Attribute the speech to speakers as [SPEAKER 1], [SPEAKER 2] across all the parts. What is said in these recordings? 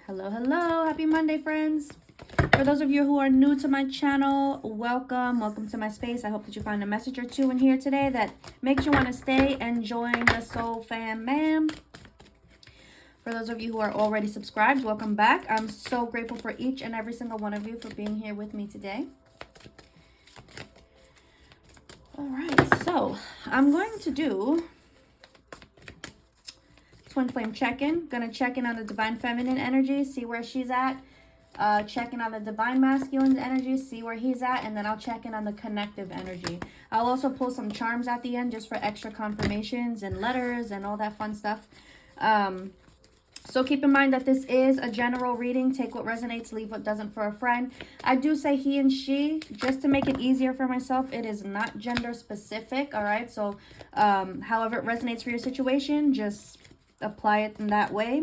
[SPEAKER 1] Hello, hello. Happy Monday, friends. For those of you who are new to my channel, welcome to my space. I hope that you find a message or two in here today that makes you want to stay and join the soul fam, ma'am. For those of you who are already subscribed, welcome back. I'm so grateful for each and every single one of you for being here with me today. All right, so I'm going to do twin flame check-in. Gonna check in on the divine feminine energy, see where she's at. Check in on the divine masculine energy, see where he's at, and then I'll check in on the connective energy. I'll also pull some charms at the end just for extra confirmations and letters and all that fun stuff. So keep in mind that this is a general reading. Take what resonates, leave what doesn't for a friend. I do say he and she just to make it easier for myself. It is not gender specific, all right? So however it resonates for your situation, just apply it in that way.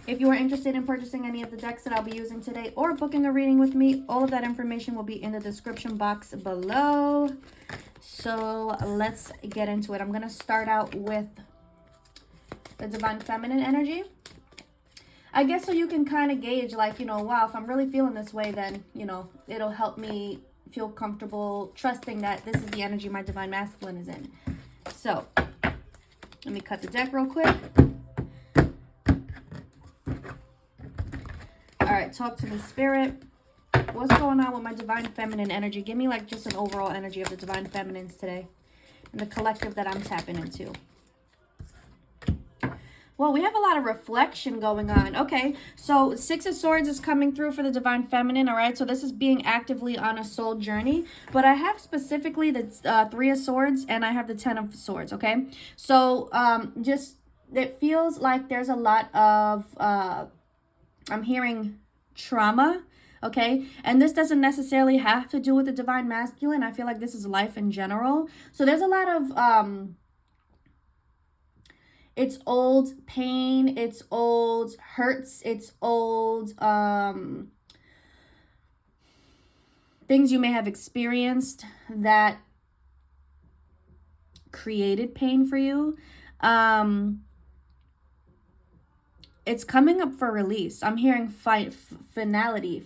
[SPEAKER 1] If you are interested in purchasing any of the decks that I'll be using today or booking a reading with me, all of that information will be in the description box below. So let's get into it. I'm going to start out with the divine feminine energy. I guess so you can kind of gauge like, you know, wow, if I'm really feeling this way, then, you know, it'll help me feel comfortable trusting that this is the energy my divine masculine is in. So let me cut the deck real quick. All right, talk to me, Spirit. What's going on with my divine feminine energy? Give me like just an overall energy of the divine feminines today and the collective that I'm tapping into. Well, we have a lot of reflection going on. Okay, so Six of Swords is coming through for the divine feminine, all right? So this is being actively on a soul journey. But I have specifically the Three of Swords and I have the Ten of Swords, okay? So just, it feels like there's a lot of, I'm hearing trauma, okay? And this doesn't necessarily have to do with the divine masculine. I feel like this is life in general. So there's a lot of, it's old pain, it's old hurts, it's old things you may have experienced that created pain for you. It's coming up for release. I'm hearing finality.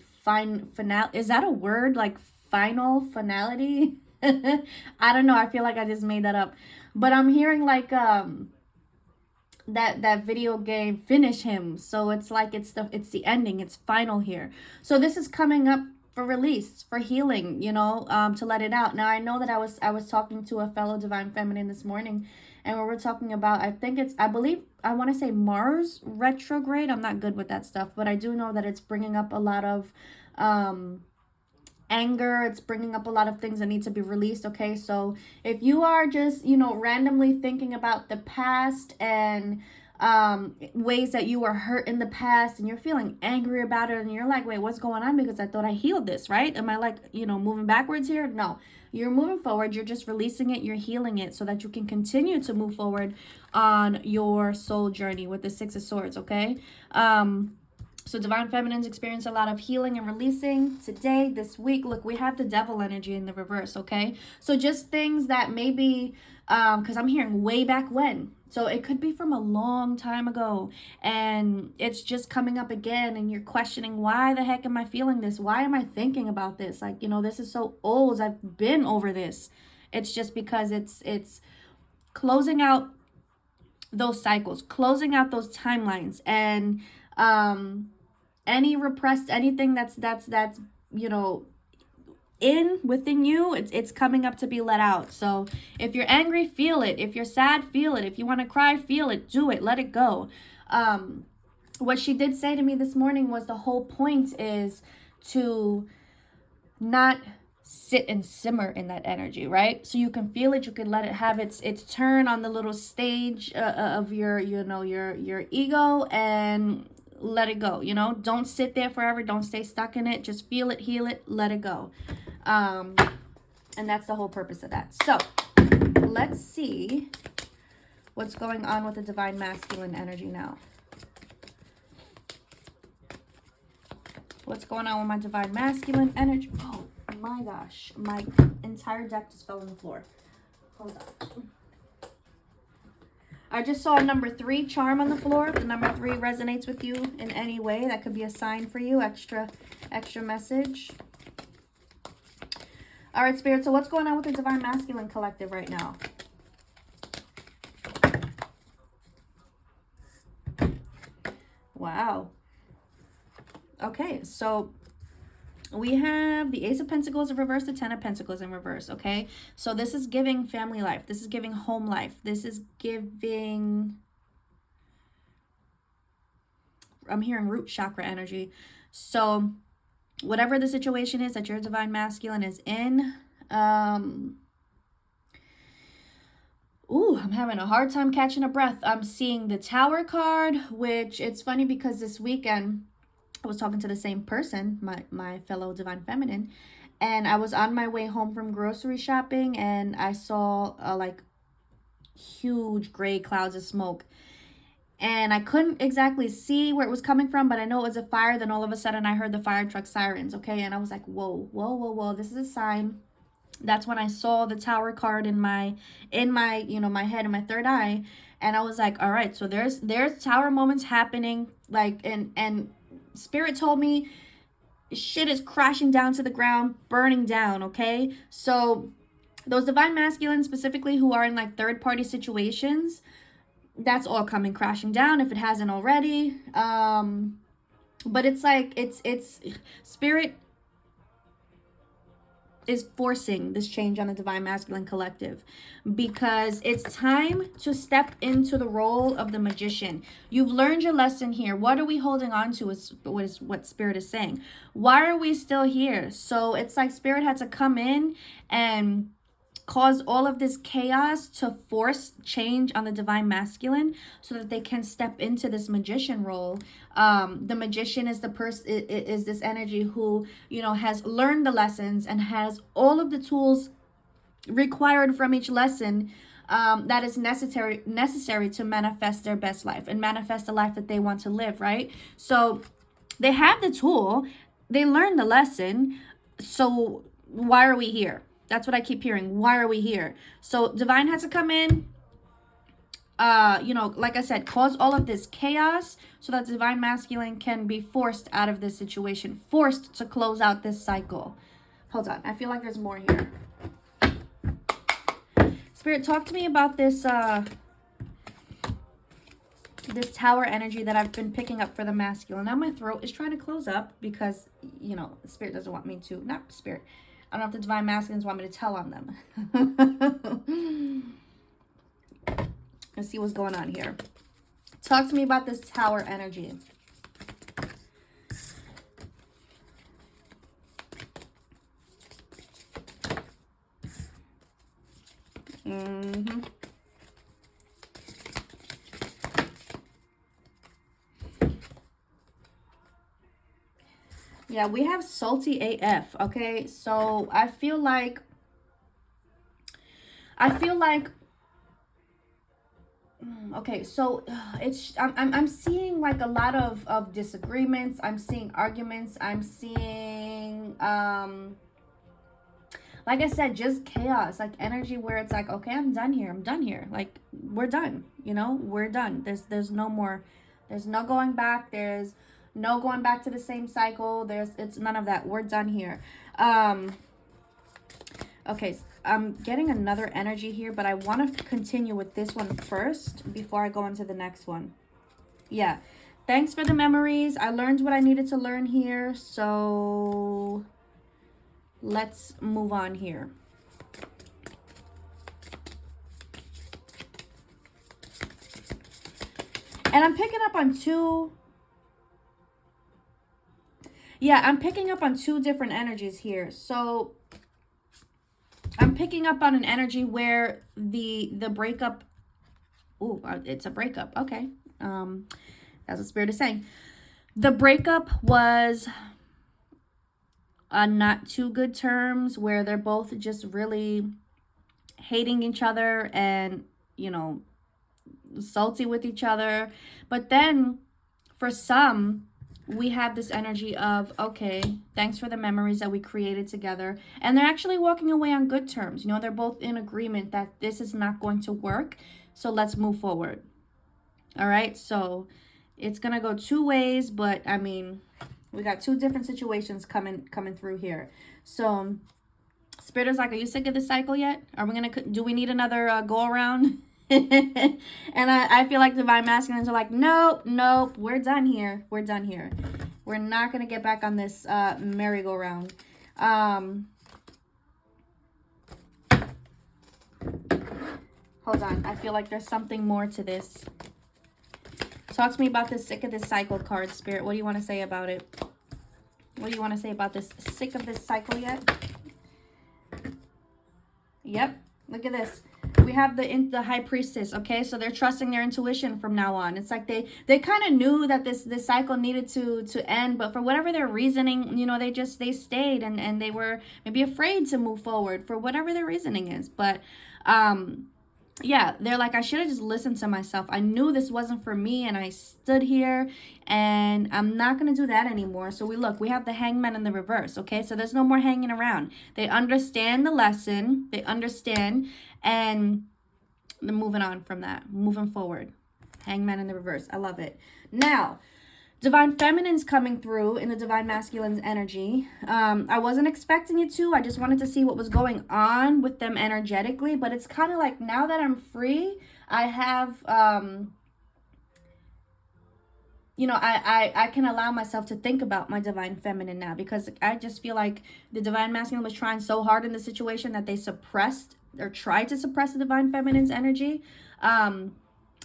[SPEAKER 1] Is that a word? Like final finality? I don't know. I feel like I just made that up. But I'm hearing like that video game Finish Him. So it's like it's the ending. It's final here. So this is coming up for release, for healing, you know, to let it out. Now I know that I was talking to a fellow divine feminine this morning, and we were talking about, I want to say Mars retrograde. I'm not good with that stuff, but I do know that it's bringing up a lot of anger. It's bringing up a lot of things that need to be released. Okay, so if you are just, you know, randomly thinking about the past and ways that you were hurt in the past and you're feeling angry about it and you're like, wait, what's going on? Because I thought I healed this, right? Am I like, you know, moving backwards here? No, you're moving forward. You're just releasing it. You're healing it so that you can continue to move forward on your soul journey with the Six of Swords. Okay. So divine feminines experience a lot of healing and releasing today, this week. Look, we have the devil energy in the reverse, okay? So just things that maybe, because I'm hearing way back when. So it could be from a long time ago and it's just coming up again and you're questioning, why the heck am I feeling this? Why am I thinking about this? Like, you know, this is so old. I've been over this. It's just because it's closing out those cycles, closing out those timelines, and any repressed, anything that's you know, within you, it's coming up to be let out. So if you're angry, feel it. If you're sad, feel it. If you want to cry, feel it. Do it. Let it go. What she did say to me this morning was the whole point is to not sit and simmer in that energy, right? So you can feel it, you can let it have its turn on the little stage of your, you know, your ego, and let it go. You know, don't sit there forever. Don't stay stuck in it. Just feel it, heal it, let it go. And that's the whole purpose of that. So let's see what's going on with the divine masculine energy now. What's going on with my divine masculine energy? Oh my gosh, my entire deck just fell on the floor. Hold on. I just saw number 3 charm on the floor. If the number 3 resonates with you in any way, that could be a sign for you. Extra message. All right, Spirit. So what's going on with the Divine Masculine Collective right now? Wow. Okay, so we have the Ace of Pentacles in reverse, the 10 of Pentacles in reverse, okay? So this is giving family life. This is giving home life. This is giving... I'm hearing root chakra energy. So whatever the situation is that your Divine Masculine is in, ooh, I'm having a hard time catching a breath. I'm seeing the Tower card, which it's funny because this weekend I was talking to the same person, my fellow Divine Feminine, and I was on my way home from grocery shopping, and I saw like huge gray clouds of smoke, and I couldn't exactly see where it was coming from, but I know it was a fire. Then all of a sudden I heard the fire truck sirens, okay? And I was like, whoa, whoa, whoa, whoa, this is a sign. That's when I saw the Tower card in my you know, my head, in my third eye, and I was like, all right, so there's Tower moments happening, like, and Spirit told me shit is crashing down to the ground, burning down, okay? So those Divine Masculines specifically who are in like third-party situations, that's all coming crashing down if it hasn't already. But it's like, it's Spirit is forcing this change on the Divine Masculine Collective, because it's time to step into the role of the magician. You've learned your lesson here. What are we holding on to is what Spirit is saying. Why are we still here? So it's like Spirit had to come in and cause all of this chaos to force change on the Divine Masculine so that they can step into this magician role. The magician is the person, is this energy who, you know, has learned the lessons and has all of the tools required from each lesson that is necessary to manifest their best life and manifest the life that they want to live, right? So they have the tool, they learned the lesson, so why are we here? That's what I keep hearing. Why are we here? So Divine has to come in, you know, like I said, cause all of this chaos so that Divine Masculine can be forced out of this situation, forced to close out this cycle. Hold on. I feel like there's more here. Spirit, talk to me about this, this Tower energy that I've been picking up for the masculine. Now my throat is trying to close up because, you know, Spirit doesn't want me to, not Spirit. I don't know if the Divine Masculines want me to tell on them. Let's see what's going on here. Talk to me about this Tower energy. Yeah, we have salty AF, okay? So I feel like okay, so I'm seeing like a lot of disagreements. I'm seeing arguments. I'm seeing like I said, just chaos, like energy where it's like, okay, I'm done here. I'm done here. Like, we're done, you know? We're done. There's no more, there's no going back. There's no going back to the same cycle. It's none of that. We're done here. Okay, I'm getting another energy here, but I want to continue with this one first before I go into the next one. Yeah. Thanks for the memories. I learned what I needed to learn here. So let's move on here. And I'm picking up on two... Yeah, I'm picking up on two different energies here. So I'm picking up on an energy where the breakup... Ooh, it's a breakup. Okay. That's what Spirit is saying. The breakup was on not too good terms, where they're both just really hating each other and, you know, salty with each other. But then for some, we have this energy of, okay, thanks for the memories that we created together. And they're actually walking away on good terms. You know, they're both in agreement that this is not going to work. So let's move forward. All right, so it's gonna go two ways, but I mean, we got two different situations coming through here. So Spirit is like, are you sick of this cycle yet? Are we gonna, do we need another go around? And I feel like divine masculines are like, nope, nope, we're done here. We're done here. We're not gonna get back on this merry-go-round. Hold on, I feel like there's something more to this. Talk to me about this sick of this cycle card, Spirit. What do you want to say about it? What do you want to say about this sick of this cycle yet? Yep, look at this. We have the High Priestess, okay? So they're trusting their intuition from now on. It's like they kind of knew that this cycle needed to end, but for whatever their reasoning, you know, they stayed and they were maybe afraid to move forward for whatever their reasoning is. But yeah, they're like, I should have just listened to myself. I knew this wasn't for me, and I stood here, and I'm not going to do that anymore. So we have the Hangman in the reverse, okay? So there's no more hanging around. They understand the lesson. They understand, and they're moving on from that, moving forward. Hangman in the reverse. I love it. Now, Divine Feminine's coming through in the Divine Masculine's energy. I wasn't expecting it to. I just wanted to see what was going on with them energetically. But it's kind of like, now that I'm free, I have, you know, I can allow myself to think about my Divine Feminine now. Because I just feel like the Divine Masculine was trying so hard in the situation that they suppressed or tried to suppress the Divine Feminine's energy.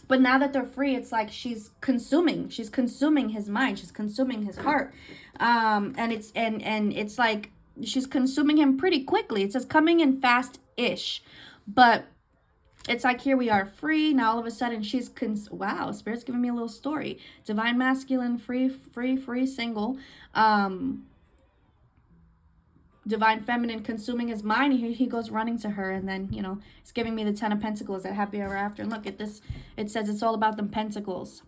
[SPEAKER 1] But now that they're free, it's like she's consuming his mind. She's consuming his heart. And it's like she's consuming him pretty quickly. It says coming in fast-ish. But it's like, here we are free. Now all of a sudden she's, wow, Spirit's giving me a little story. Divine Masculine, free, single. Divine Feminine consuming his mind. Here he goes running to her, and then, you know, it's giving me the 10 of Pentacles at Happy Ever After. And look at this. It says it's all about them Pentacles.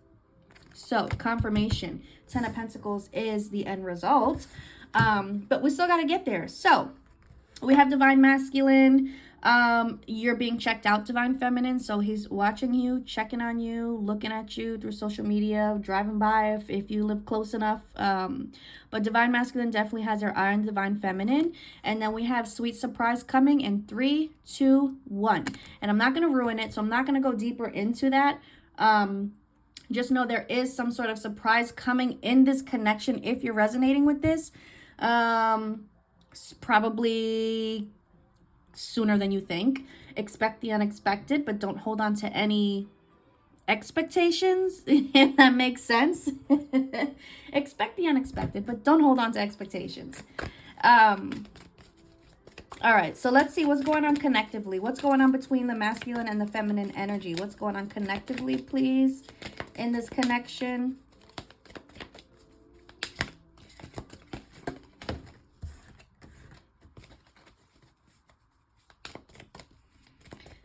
[SPEAKER 1] So confirmation, 10 of Pentacles is the end result. But we still got to get there. So we have Divine Masculine. You're being checked out, Divine Feminine. So he's watching you, checking on you, looking at you through social media, driving by if you live close enough. But Divine Masculine definitely has her eye on Divine Feminine. And then we have Sweet Surprise coming in 3, 2, 1. And I'm not going to ruin it, so I'm not going to go deeper into that. Just know there is some sort of surprise coming in this connection if you're resonating with this. Probably sooner than you think. Expect the unexpected, but don't hold on to any expectations, if that makes sense. Expect the unexpected, but don't hold on to expectations. All right, so let's see what's going on connectively. What's going on between the masculine and the feminine energy? What's going on connectively, please, in this connection?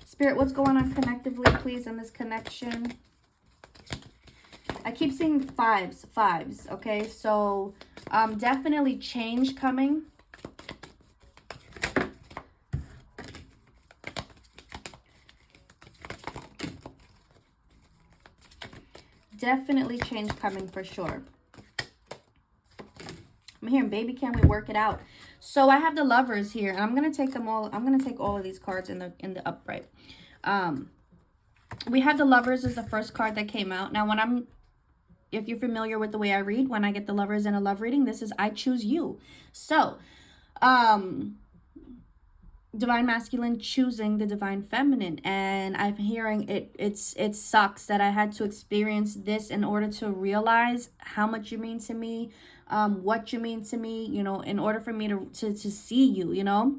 [SPEAKER 1] Spirit, what's going on connectively, please, in this connection? I keep seeing fives, okay? So, definitely change coming. Definitely change coming for sure. I'm hearing, baby, can we work it out? So I have the Lovers here, and I'm gonna take them all. I'm gonna take all of these cards in the upright. We have the Lovers as the first card that came out. Now, if you're familiar with the way I read, when I get the Lovers in a love reading, this is I choose you. So, Divine Masculine choosing the Divine Feminine, and I'm hearing it sucks that I had to experience this in order to realize how much you mean to me, what you mean to me, you know, in order for me to see you, you know.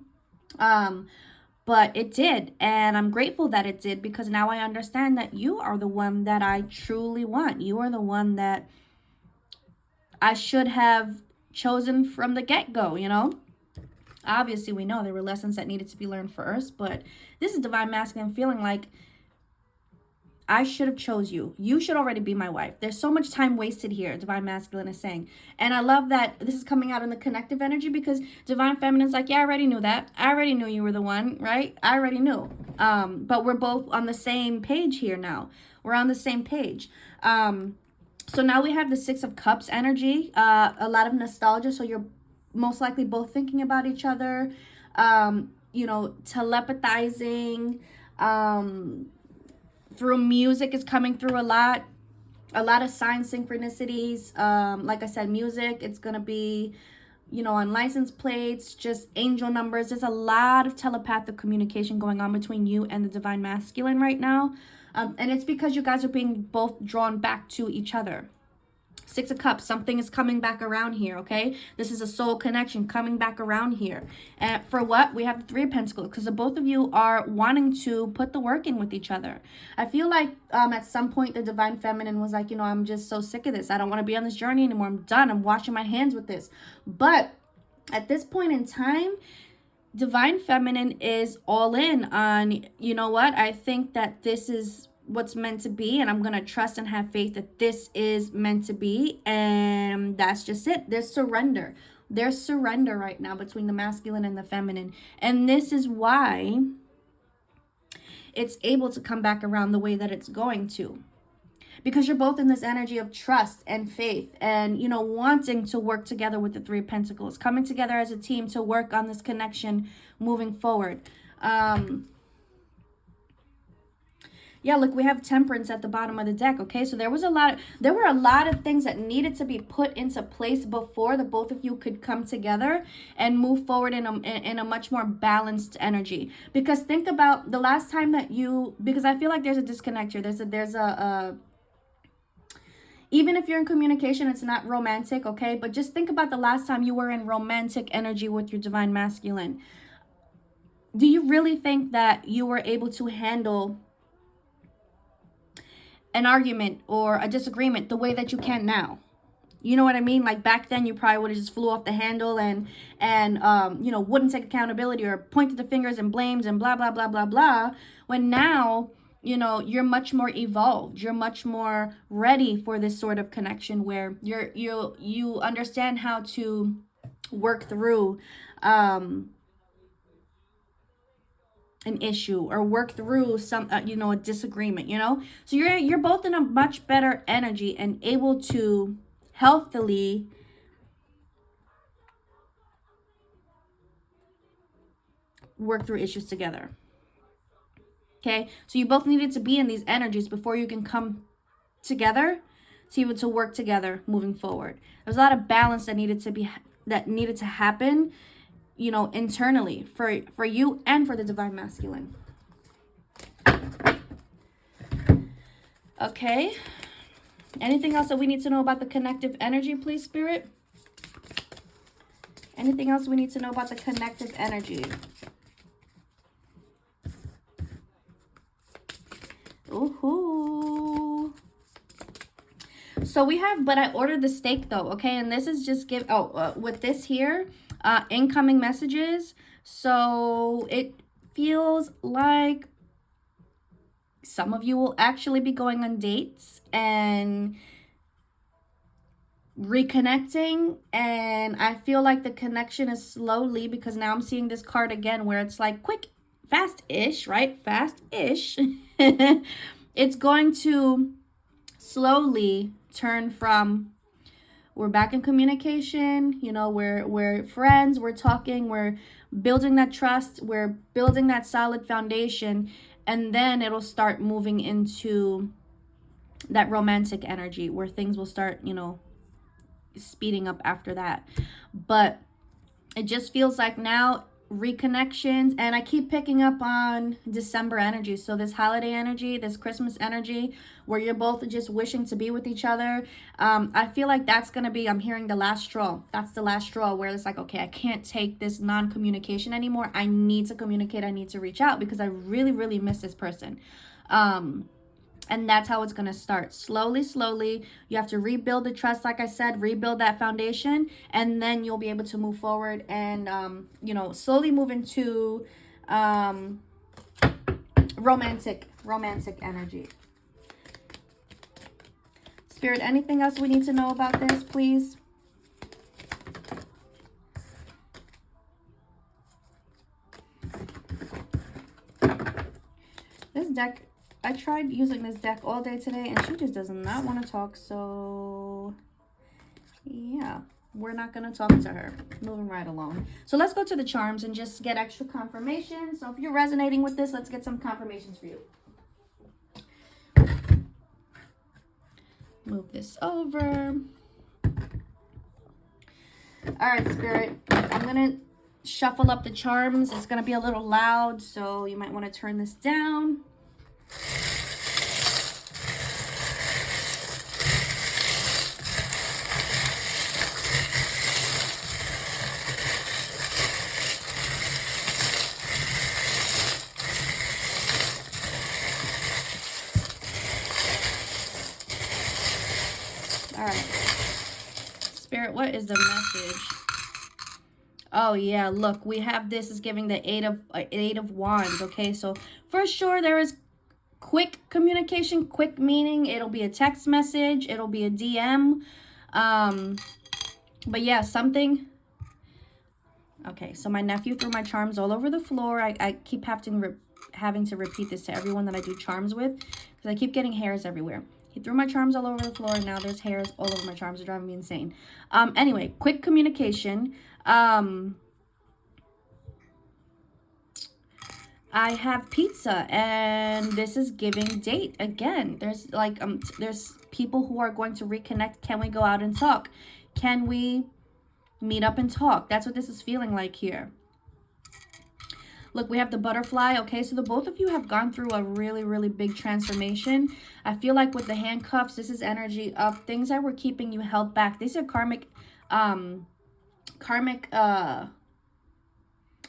[SPEAKER 1] But it did, and I'm grateful that it did, because now I understand that you are the one that I truly want. You are the one that I should have chosen from the get-go, you know. Obviously, we know there were lessons that needed to be learned first, but this is Divine Masculine feeling like I should have chose you. You should already be my wife. There's so much time wasted here, Divine Masculine is saying. And I love that this is coming out in the connective energy, because Divine Feminine's like, yeah, I already knew that. I already knew you were the one, right? I already knew. But we're both on the same page here now. We're on the same page. So now we have the Six of Cups energy, a lot of nostalgia. So you're most likely both thinking about each other, you know, telepathizing, through music is coming through a lot of sign synchronicities. Like I said, music, it's going to be, you know, on license plates, just angel numbers. There's a lot of telepathic communication going on between you and the Divine Masculine right now. And it's because you guys are being both drawn back to each other. Six of Cups, something is coming back around here, okay? This is a soul connection coming back around here. And for what? We have the Three of Pentacles, because the both of you are wanting to put the work in with each other. I feel like at some point the Divine Feminine was like, you know, I'm just so sick of this. I don't want to be on this journey anymore. I'm done. I'm washing my hands with this. But at this point in time, Divine Feminine is all in on, you know what? I think that this is what's meant to be, and I'm gonna trust and have faith that this is meant to be, and that's just it. There's surrender right now between the masculine and the feminine, and this is why it's able to come back around the way that it's going to, because you're both in this energy of trust and faith, and, you know, wanting to work together with the Three of Pentacles, coming together as a team to work on this connection moving forward. Yeah, look, we have Temperance at the bottom of the deck, okay? So there were a lot of things that needed to be put into place before the both of you could come together and move forward in a much more balanced energy. Because think about the last time that because I feel like there's a disconnect here. There's a even if you're in communication, it's not romantic, okay? But just think about the last time you were in romantic energy with your Divine Masculine. Do you really think that you were able to handle an argument or a disagreement the way that you can now? You know what I mean? Like back then, you probably would have just flew off the handle and you know, wouldn't take accountability or pointed the fingers and blames and blah, blah, blah, blah, blah. When now, you know, you're much more evolved. You're much more ready for this sort of connection where you understand how to work through an issue or work through some you know, a disagreement, you know. So you're both in a much better energy and able to healthily work through issues together. Okay, so you both needed to be in these energies before you can come together to able to work together moving forward. There's a lot of balance that needed to happen, you know, internally for you and for the Divine Masculine. Okay. Anything else that we need to know about the connective energy, please, Spirit? Anything else we need to know about the connective energy? Ooh. So we have, but I ordered the steak though, okay? And this is just with this here, incoming messages. So it feels like some of you will actually be going on dates and reconnecting, and I feel like the connection is slowly, because now I'm seeing this card again where it's like quick, fast-ish, right? Fast-ish. It's going to slowly turn from we're back in communication, you know, we're friends, we're talking, we're building that trust, we're building that solid foundation, and then it'll start moving into that romantic energy where things will start, you know, speeding up after that. But it just feels like now reconnections, and I keep picking up on December energy. So this holiday energy, this Christmas energy, where you're both just wishing to be with each other. I feel like that's going to be, I'm hearing the last straw. That's the last straw where it's like, okay, I can't take this non-communication anymore. I need to communicate. I need to reach out because I really, really miss this person. And that's how it's going to start. Slowly, slowly. You have to rebuild the trust, like I said, rebuild that foundation, and then you'll be able to move forward and, you know, slowly move into romantic energy. Spirit, anything else we need to know about this, please? This deck, I tried using this deck all day today, and she just does not want to talk. So, yeah, we're not going to talk to her. Moving right along. So let's go to the charms and just get extra confirmation. So if you're resonating with this, let's get some confirmations for you. Move this over. All right, Spirit, I'm going to shuffle up the charms. It's going to be a little loud, so you might want to turn this down. All right. Spirit, what is the message? Oh, yeah, look, we have this is giving the eight of wands, okay? So, for sure, there is quick communication, quick meaning. It'll be a text message. It'll be a DM. But, yeah, something. Okay, so my nephew threw my charms all over the floor. I keep having to repeat this to everyone that I do charms with because I keep getting hairs everywhere. He threw my charms all over the floor, and now there's hairs all over my charms. They're driving me insane. Anyway, quick communication. I have pizza, and this is giving date. Again, there's like, there's people who are going to reconnect. Can we go out and talk? Can we meet up and talk? That's what this is feeling like here. Look, we have the butterfly. Okay, so the both of you have gone through a really, really big transformation. I feel like with the handcuffs, this is energy of things that were keeping you held back. These are karmic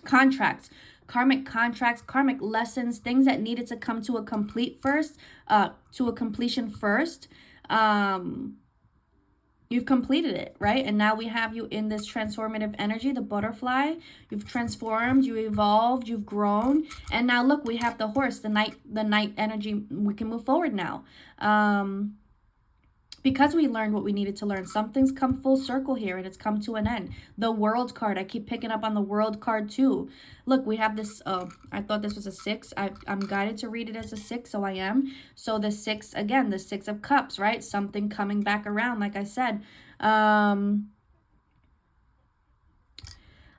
[SPEAKER 1] contracts, karmic lessons, things that needed to come to a completion first. You've completed it, right? And now we have you in this transformative energy, the butterfly. You've transformed, you evolved, you've grown. And now look, we have the horse, the night energy. We can move forward now. Because we learned what we needed to learn. Something's come full circle here, and it's come to an end. The World card. I keep picking up on the World card too. Look, we have this. I thought this was a 6. I'm guided to read it as a 6, so I am. So the 6, again, the 6 of Cups, right? Something coming back around, like I said. I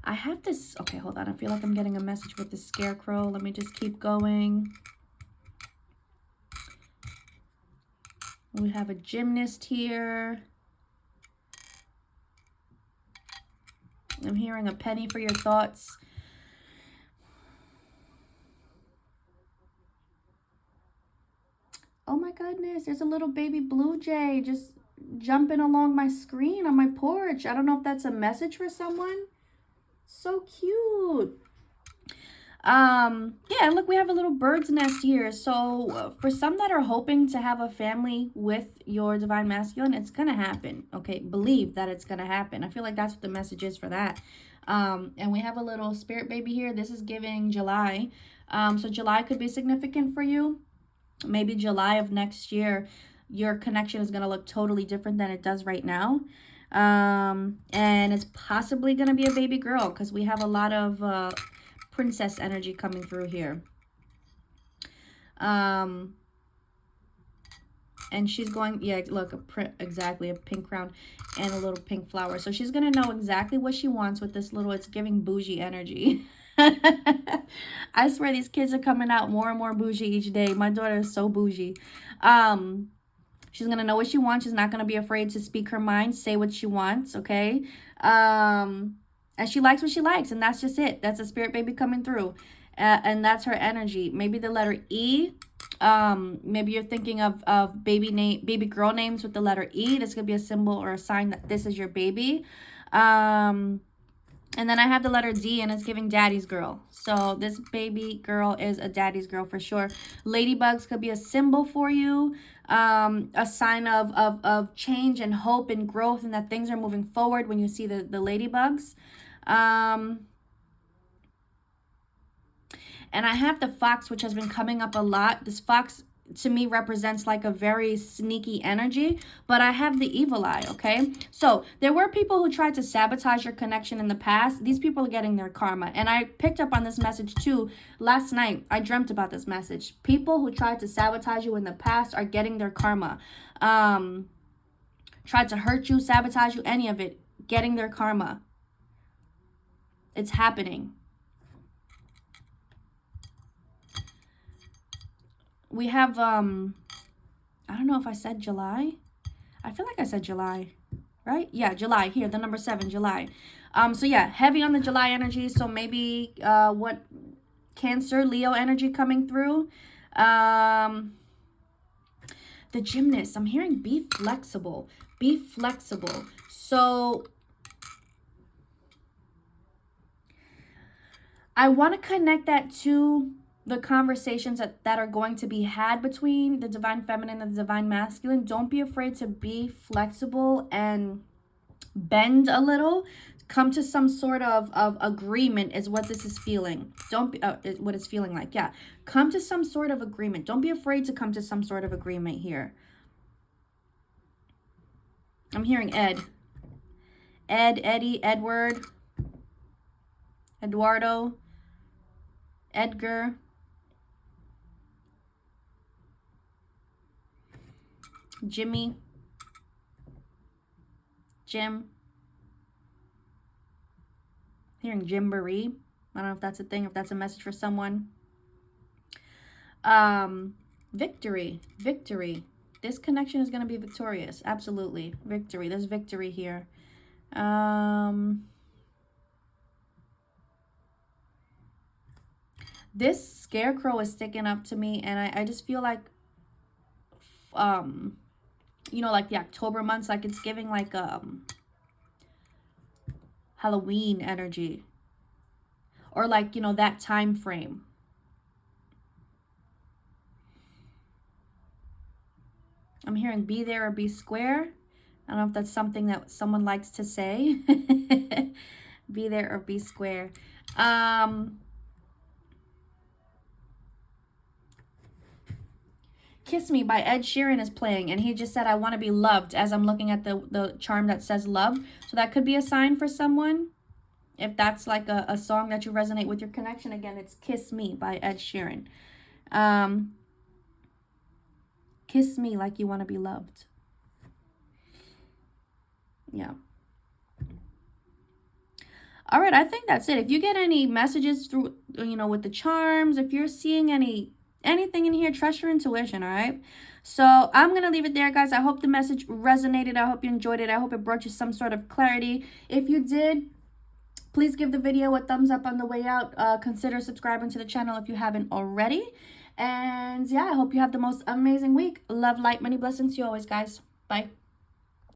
[SPEAKER 1] have this. Okay, hold on. I feel like I'm getting a message with the Scarecrow. Let me just keep going. We have a gymnast here. I'm hearing a penny for your thoughts. Oh my goodness, there's a little baby blue jay just jumping along my screen on my porch. I don't know if that's a message for someone. So cute. Yeah, look, we have a little bird's nest here. So for some that are hoping to have a family with your divine masculine, it's gonna happen. Okay, believe that it's gonna happen. I feel like that's what the message is for that. And we have a little spirit baby here. This is giving July. So July could be significant for you. Maybe July of next year, your connection is gonna look totally different than it does right now. And it's possibly gonna be a baby girl because we have a lot of princess energy coming through here. And she's going, yeah, look, exactly, a pink crown and a little pink flower. So she's going to know exactly what she wants with this little, it's giving bougie energy. I swear these kids are coming out more and more bougie each day. My daughter is so bougie. She's going to know what she wants. She's not going to be afraid to speak her mind, say what she wants, okay? And she likes what she likes, and that's just it. That's a spirit baby coming through, and that's her energy. Maybe the letter E. Maybe you're thinking of baby girl names with the letter E. This could be a symbol or a sign that this is your baby. And then I have the letter D, and it's giving daddy's girl. So this baby girl is a daddy's girl for sure. Ladybugs could be a symbol for you, a sign of change and hope and growth, and that things are moving forward when you see the ladybugs. And I have the fox, which has been coming up a lot. This fox, to me represents like a very sneaky energy, but I have the evil eye, okay? So there were people who tried to sabotage your connection in the past. These people are getting their karma. And I picked up on this message too. Last night, I dreamt about this message. People who tried to sabotage you in the past are getting their karma. Tried to hurt you, sabotage you, any of it, getting their karma. It's happening. We have, I don't know if I said July. I feel like I said July, right? Yeah, July. Here, the number 7, July. So yeah, heavy on the July energy. So maybe what Cancer, Leo energy coming through. The Gymnast. I'm hearing be flexible. Be flexible. So I want to connect that to the conversations that are going to be had between the divine feminine and the divine masculine. Don't be afraid to be flexible and bend a little. Come to some sort of agreement is what this is feeling. Don't be what it's feeling like. Yeah, come to some sort of agreement. Don't be afraid to come to some sort of agreement here. I'm hearing Ed, Eddie, Edward, Eduardo, Edgar, Jimmy, Jim. Hearing Jimboree. I don't know if that's a thing, if that's a message for someone. Victory. Victory. This connection is going to be victorious. Absolutely. Victory. There's victory here. This scarecrow is sticking up to me, and I just feel like, you know, like the October months, like it's giving like Halloween energy, or like, you know, that time frame. I'm hearing be there or be square. I don't know if that's something that someone likes to say. Be there or be square. Kiss Me by Ed Sheeran is playing, and he just said, I want to be loved, as I'm looking at the charm that says love. So that could be a sign for someone. If that's like a song that you resonate with your connection, again, it's Kiss Me by Ed Sheeran. Kiss me like you want to be loved. Yeah. All right, I think that's it. If you get any messages through, you know, with the charms, if you're seeing anything in here, trust your intuition, all right? So I'm going to leave it there, guys. I hope the message resonated. I hope you enjoyed it. I hope it brought you some sort of clarity. If you did, please give the video a thumbs up on the way out. Consider subscribing to the channel if you haven't already. And yeah, I hope you have the most amazing week. Love, light, many blessings to you always, guys. Bye.